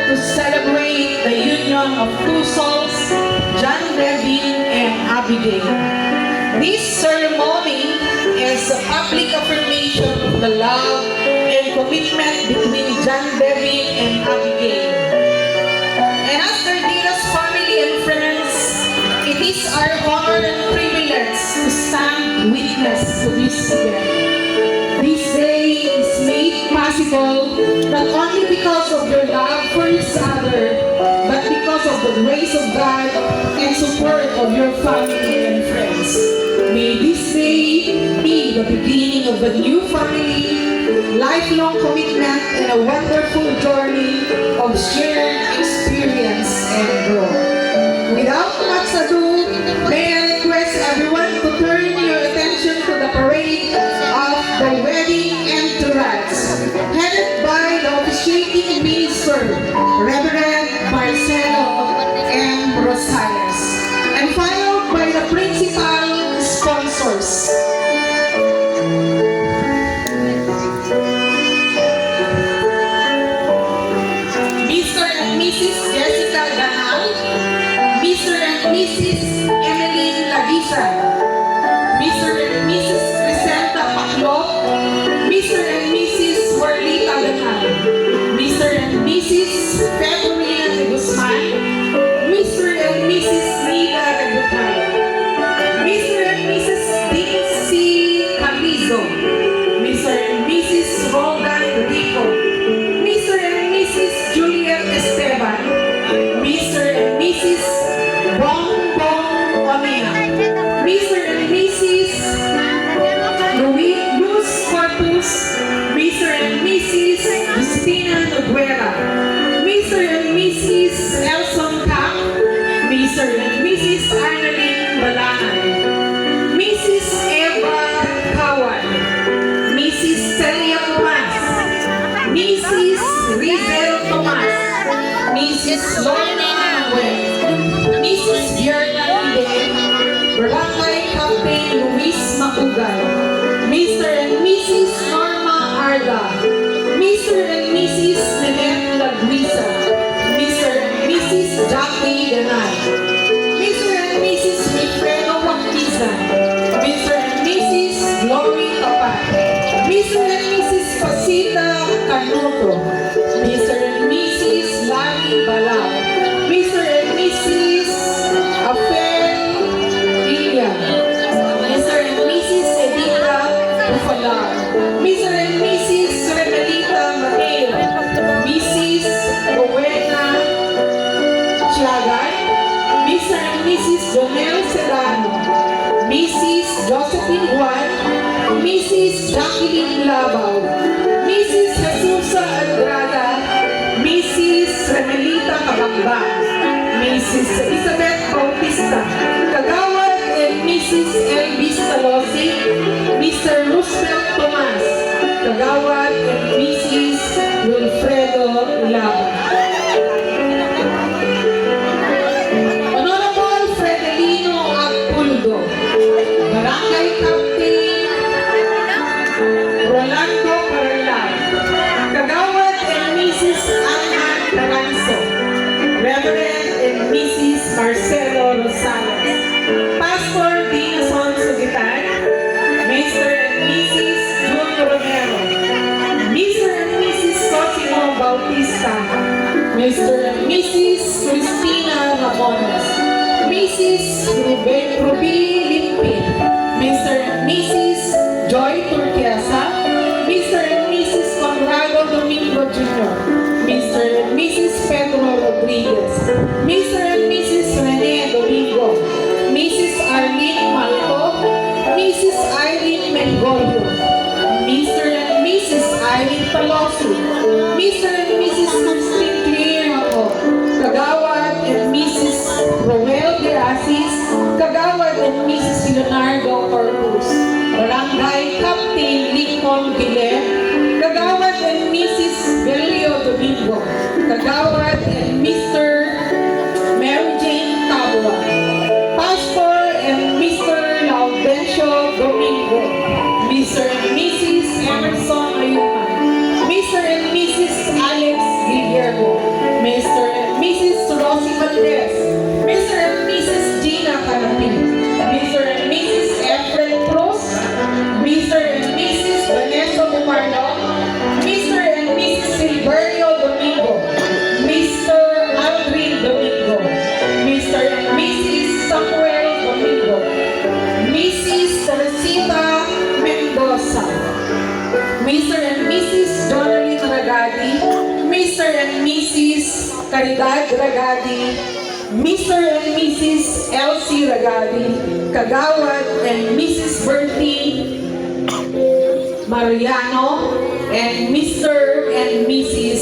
to celebrate the union of two souls, John Devin and Abigail. This ceremony is a public affirmation of the love and commitment between John Devin and Abigail. And as Cardina's family and friends, it is our honor and privilege to stand witness to this event. This day is made possible not only because of your love for each other, but because of the grace of God and support of your family and friends. May this day be the beginning of a new family, lifelong commitment, and a wonderful journey of shared experience and growth. Without much ado, may I request everyone to turn your attention to the parade of the wedding entourage, headed by the officiating minister, Reverend Marcelo M. Rosales, and followed by the principal sponsors. Mr. and Mrs. Jessica Ganal, Mr. and Mrs. Emeline Lagisa, Mr. and Mrs. Crescenta Paclop, Mr. and Mrs. Warlita Ganal, Mr. and Mrs. February Guzman, Mr. and Mrs. Nida Rebutal, Mr. and Mrs. Dincy Camizo, Mr. and Mrs. Roldan Rico, Mr. and Mrs. Juliet Esteban, Mr. and Mrs. Bong Bong Wamea, Mr. and Mrs. Luz Corpus, Mr. and Mrs. Justina Noguera, Mr. and Mrs. Elson Cap, Mr. and Mrs. Arnalyn Balanay, Mrs. Eva Kawan, Mrs. Celia Tomas, Mrs. Rizel Tomas, Mrs. Lorna Manuel, Mrs. Bierna Ide, Barangay Captain Luis Macugal, Mr. and Mrs. Norma Arda, Mr. and Mrs. Nenette Laguisa, Mr. and Mrs. Jackie Ganay, Mr. and Mrs. Wilfredo Wactizan, Mr. and Mrs. Glory Tapat, Mr. and Mrs. Pasita Canuto, Mr. and Mrs. Lani Balao, Mr. and Mrs. Afel Lilia, Mr. and Mrs. Edita Ufalar, Mr. and Mrs. Remelita Mateo, Mrs. Rowena Chiagay, Mr. and Mrs. Jonel Serrano, Mrs. Josephine Juan, Mrs. Jacqueline Labao, Mrs. Jesusa Andrada, Mrs. Remelita Kabakban, Mrs. Elizabeth Bautista, Kagawad and Mrs. Elvis Talosi, Mr. Roosevelt Tomas, Kagawad and Mrs. Wilfredo Lava. Honorable Fredelino Agpulgo, Barangay Captain Rolando Carlan, Kagawad and Mrs. Ana Taranzo, Reverend and Mrs. Marcelo Rosales, Pastor Dinason Sugitan, Mr. and Mrs. Julio Romero, Mr. and Mrs. Cosimo Bautista, Mr. and Mrs. Cristina Ramones, Mrs. Ruby Limpin, Mr. and Mrs. Joy Turquiasa, Mr. and Mrs. Conrado Domingo Jr., Mr. and Mrs. Pedro Rodriguez, Mr. and Mrs. Rene Domingo, Mrs. Arlene Malco, Mrs. Irene Mengoyo, Mr. and Mrs. Irene Palosi, Mr. and Mrs. Christine Clearhaco, Kagawad and Mrs. Roel De Asis, Kagawad and Mrs. Leonardo Corpus, Barangay Captain Lincoln Guillen, Kagawad and Mrs. Belio Domingo, Kagawad and Mr. Mary Jane Tabua, Pastor and Mr. Laudencio Domingo, Mr. and Mrs. Emerson Ayuman, Mr. and Mrs. Alex Guillermo, Ms. and Mrs. Caridad Ragadi, Mr. and Mrs. Elsie Ragadi, Kagawad and Mrs. Bertie Mariano, and Mr. and Mrs.